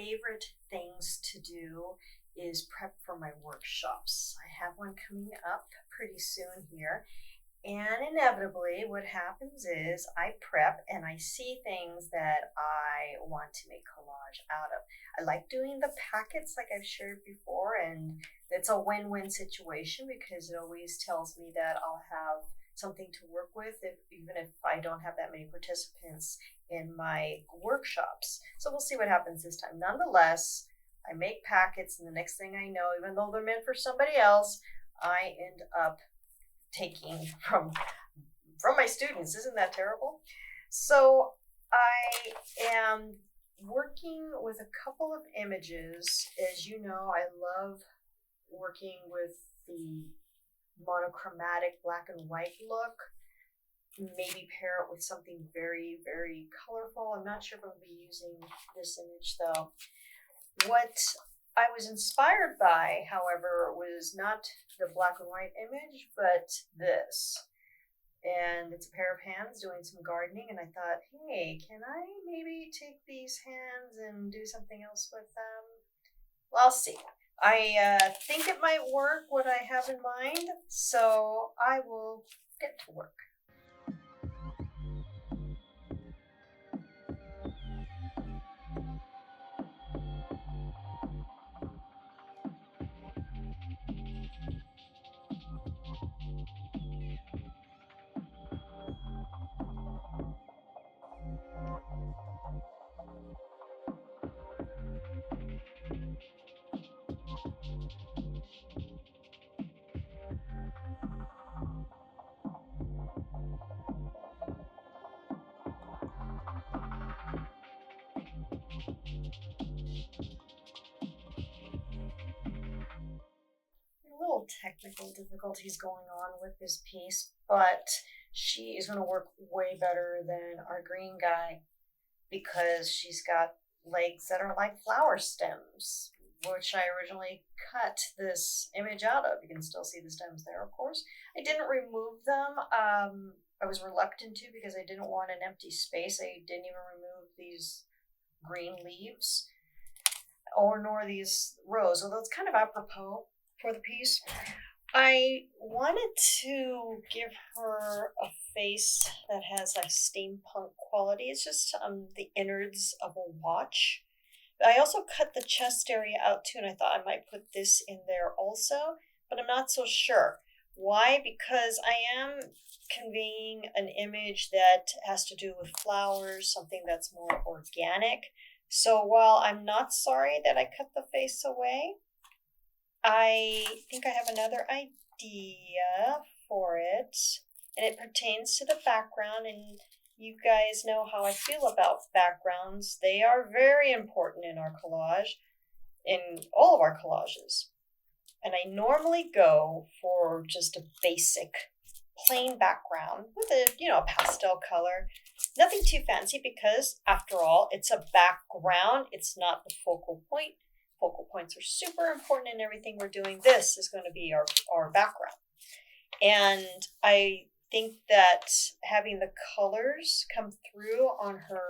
favorite things to do is prep for my workshops. I have one coming up pretty soon here. And inevitably, what happens is I prep and I see things that I want to make collage out of. I like doing the packets like I've shared before, and it's a win-win situation because it always tells me that I'll have something to work with even if I don't have that many participants in my workshops. So we'll see what happens this time. Nonetheless, I make packets, and the next thing I know, even though they're meant for somebody else, I end up taking from my students. Isn't that terrible? So I am working with a couple of images. As you know, I love working with the monochromatic black and white look. Maybe pair it with something very, very colorful. I'm not sure if I'll be using this image though. What I was inspired by, however, was not the black and white image, but this. And it's a pair of hands doing some gardening, and I thought, hey, can I maybe take these hands and do something else with them? Well, I'll see. I think it might work what I have in mind, so I will get to work. Little technical difficulties going on with this piece, but she is going to work way better than our green guy because she's got legs that are like flower stems, which I originally cut this image out of. You can still see the stems there, of course. I didn't remove them. I was reluctant to because I didn't want an empty space. I didn't even remove these green leaves nor these rows, although it's kind of apropos for the piece. I wanted to give her a face that has like steampunk quality. It's just the innards of a watch. I also cut the chest area out too, and I thought I might put this in there also, but I'm not so sure. Why? Because I am conveying an image that has to do with flowers, something that's more organic. So while I'm not sorry that I cut the face away, I think I have another idea for it, and it pertains to the background, and you guys know how I feel about backgrounds. They are very important in our collage, in all of our collages. And I normally go for just a basic plain background with a pastel color. Nothing too fancy because, after all, it's a background. It's not the focal point. Focal points are super important in everything we're doing. This is going to be our background. And I think that having the colors come through on her,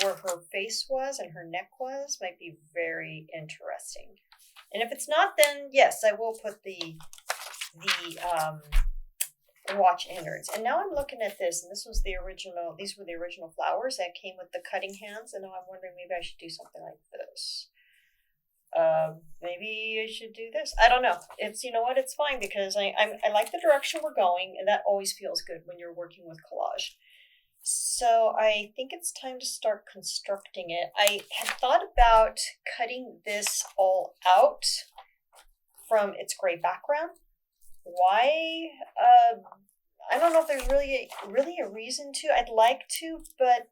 where her face was and her neck was, might be very interesting. And if it's not, then yes, I will put the watch innards. And now I'm looking at this, and these were the original flowers that came with the cutting hands, and now I'm wondering maybe I should do something like this. Maybe I should do this. I don't know. It's fine because I like the direction we're going, and that always feels good when you're working with collage. So I think it's time to start constructing it. I had thought about cutting this all out from its gray background. Why? I don't know if there's really a reason to. I'd like to, but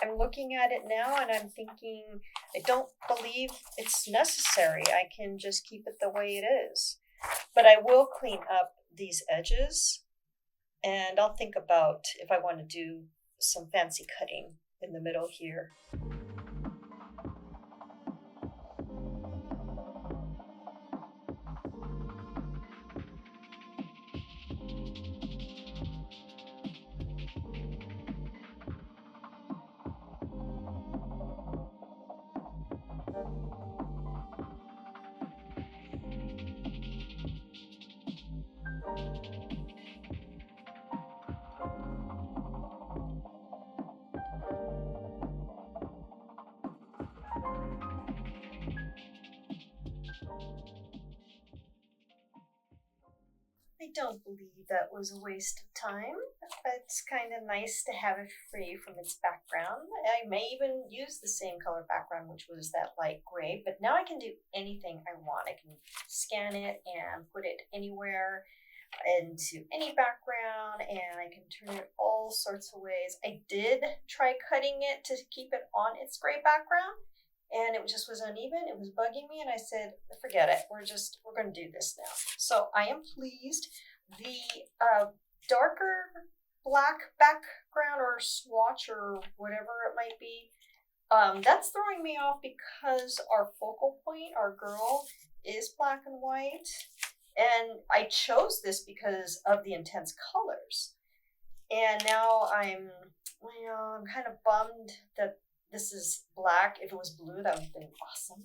I'm looking at it now and I'm thinking I don't believe it's necessary. I can just keep it the way it is. But I will clean up these edges, and I'll think about if I want to do some fancy cutting in the middle here. don't believe that was a waste of time. It's kind of nice to have it free from its background. I may even use the same color background, which was that light gray, but now I can do anything I want. I can scan it and put it anywhere into any background, and I can turn it all sorts of ways. I did try cutting it to keep it on its gray background, and it just was uneven. It was bugging me, and I said, forget it. We're going to do this now. So I am pleased. The darker black background or swatch or whatever it might be, that's throwing me off because our focal point, our girl, is black and white. And I chose this because of the intense colors. And now I'm kind of bummed that this is black. If it was blue, that would have been awesome.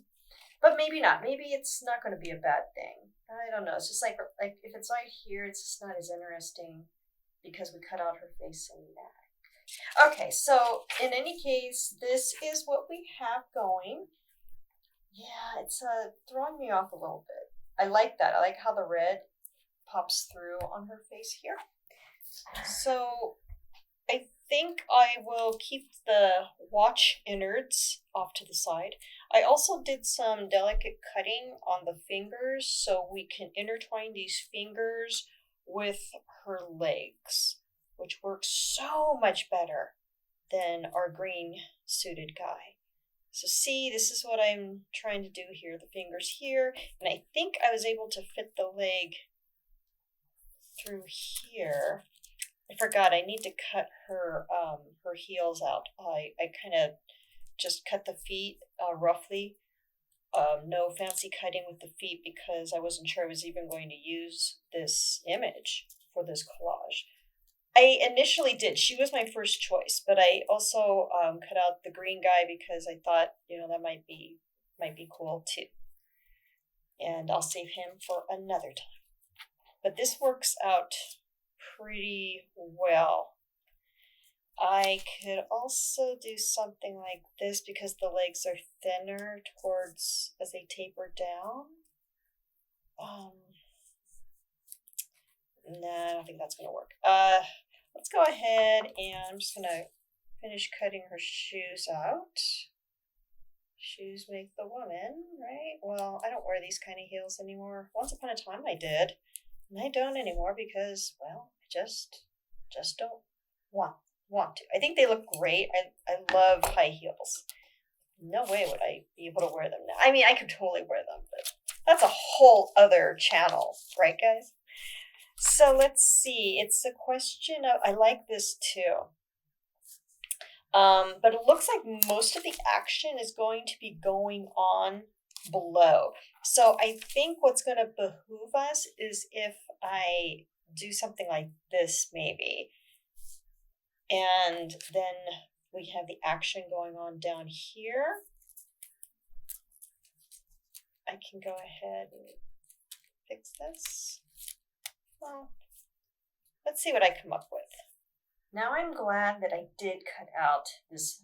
But maybe not. Maybe it's not going to be a bad thing. I don't know. It's just like if it's right here, it's just not as interesting because we cut out her face and neck. Okay, so in any case, this is what we have going. Yeah, it's throwing me off a little bit. I like that. I like how the red pops through on her face here. So I think I will keep the watch innards off to the side. I also did some delicate cutting on the fingers so we can intertwine these fingers with her legs, which works so much better than our green suited guy. So see, this is what I'm trying to do here. The fingers here, and I think I was able to fit the leg through here. I forgot, I need to cut her heels out. I kind of just cut the feet roughly. No fancy cutting with the feet because I wasn't sure I was even going to use this image for this collage. I initially did. She was my first choice, but I also cut out the green guy because I thought, that might be cool too. And I'll save him for another time. But this works out pretty well. I could also do something like this because the legs are thinner towards as they taper down. Nah, I don't think that's going to work. Let's go ahead and I'm just going to finish cutting her shoes out. Shoes make the woman, right? Well, I don't wear these kind of heels anymore. Once upon a time I did. And I don't anymore because, well, I just don't want to. I think they look great. I love high heels. No way would I be able to wear them now. I mean, I could totally wear them, but that's a whole other channel, right, guys? So let's see. It's a question of, I like this too. But it looks like most of the action is going to be going on below. So I think what's going to behoove us is if I do something like this maybe. And then we have the action going on down here. I can go ahead and fix this. Well, let's see what I come up with. Now I'm glad that I did cut out this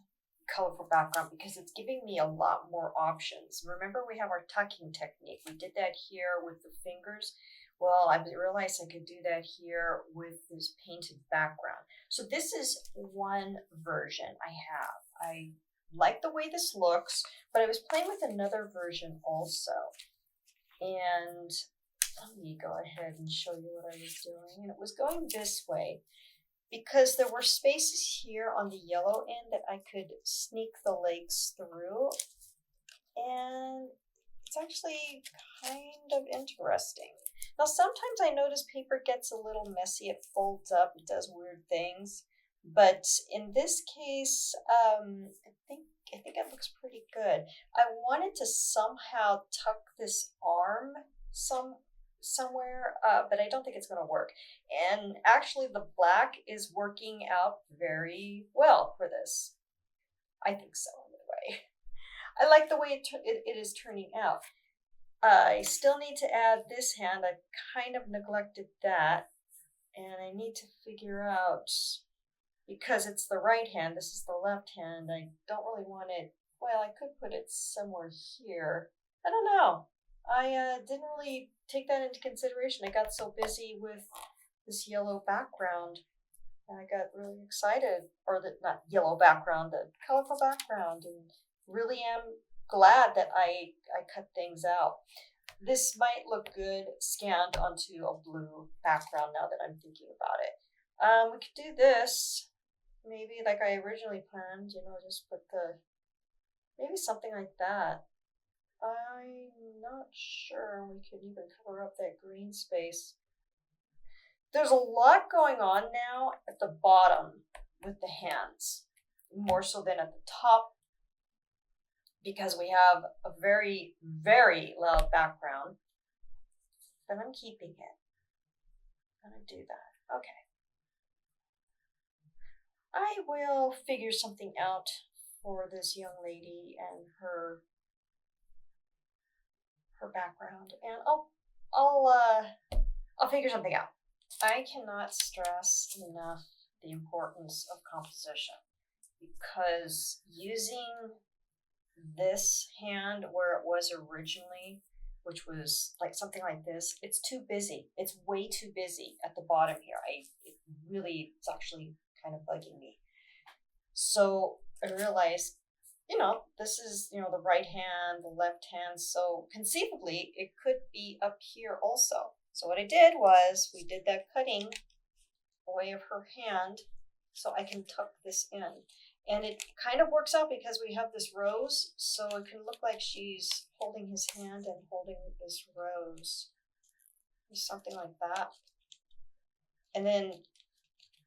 colorful background because it's giving me a lot more options. Remember, we have our tucking technique. We did that here with the fingers. Well, I realized I could do that here with this painted background. So this is one version I have. I like the way this looks, but I was playing with another version also. And let me go ahead and show you what I was doing. And it was going this way because there were spaces here on the yellow end that I could sneak the legs through. And it's actually kind of interesting. Now, sometimes I notice paper gets a little messy. It folds up, it does weird things. But in this case, I think it looks pretty good. I wanted to somehow tuck this arm somewhere, but I don't think it's going to work. And actually, the black is working out very well for this. I think so, anyway. I like the way it is turning out. I still need to add this hand. I kind of neglected that. And I need to figure out, because it's the right hand, this is the left hand, I don't really want it, well, I could put it somewhere here. I don't know. I didn't really take that into consideration. I got so busy with this yellow background, and I got really excited, or the not yellow background, the colorful background, and really am glad that I cut things out. This might look good scanned onto a blue background now that I'm thinking about it. We could do this maybe like I originally planned, just put maybe something like that. I'm not sure we could even cover up that green space. There's a lot going on now at the bottom with the hands, more so than at the top, because we have a very, very loud background. But I'm keeping it. I'm gonna do that. Okay. I will figure something out for this young lady and her background, and I'll figure something out. I cannot stress enough the importance of composition, because using this hand where it was originally, which was like something like this, it's too busy. It's way too busy at the bottom here. It's actually kind of bugging me. So I realized, this is, the right hand, the left hand. So conceivably, it could be up here also. So what I did was we did that cutting away of her hand so I can tuck this in. And it kind of works out because we have this rose, so it can look like she's holding his hand and holding this rose. Something like that. And then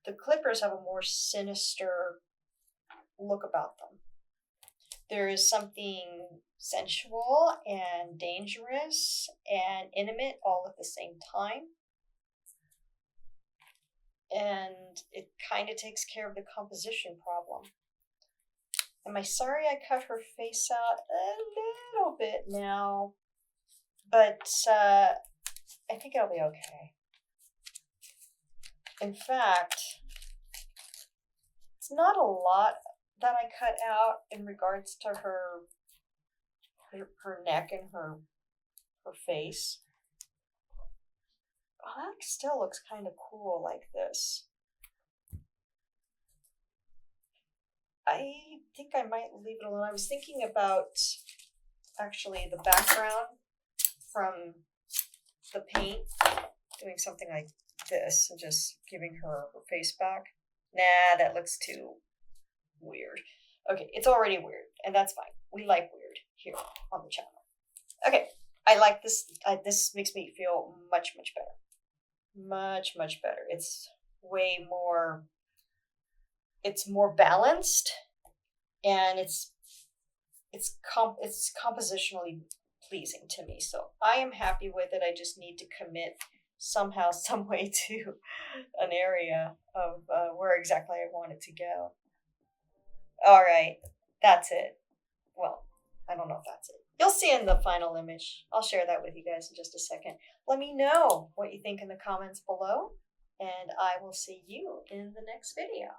the clippers have a more sinister look about them. There is something sensual and dangerous and intimate all at the same time. And it kind of takes care of the composition problem. Am I sorry I cut her face out a little bit now? But I think it'll be okay. In fact, it's not a lot that I cut out in regards to her neck and her face. Oh, that still looks kind of cool like this. I think I might leave it alone. I was thinking about actually the background from the paint, doing something like this and just giving her face back. Nah, that looks too weird. Okay, it's already weird, and that's fine. We like weird here on the channel. Okay, I like this. This makes me feel much, much better. Much, much better. It's way more. It's more balanced, and it's compositionally pleasing to me. So I am happy with it. I just need to commit somehow, some way to an area of where exactly I want it to go. All right, that's it. Well, I don't know if that's it. You'll see in the final image. I'll share that with you guys in just a second. Let me know what you think in the comments below, and I will see you in the next video.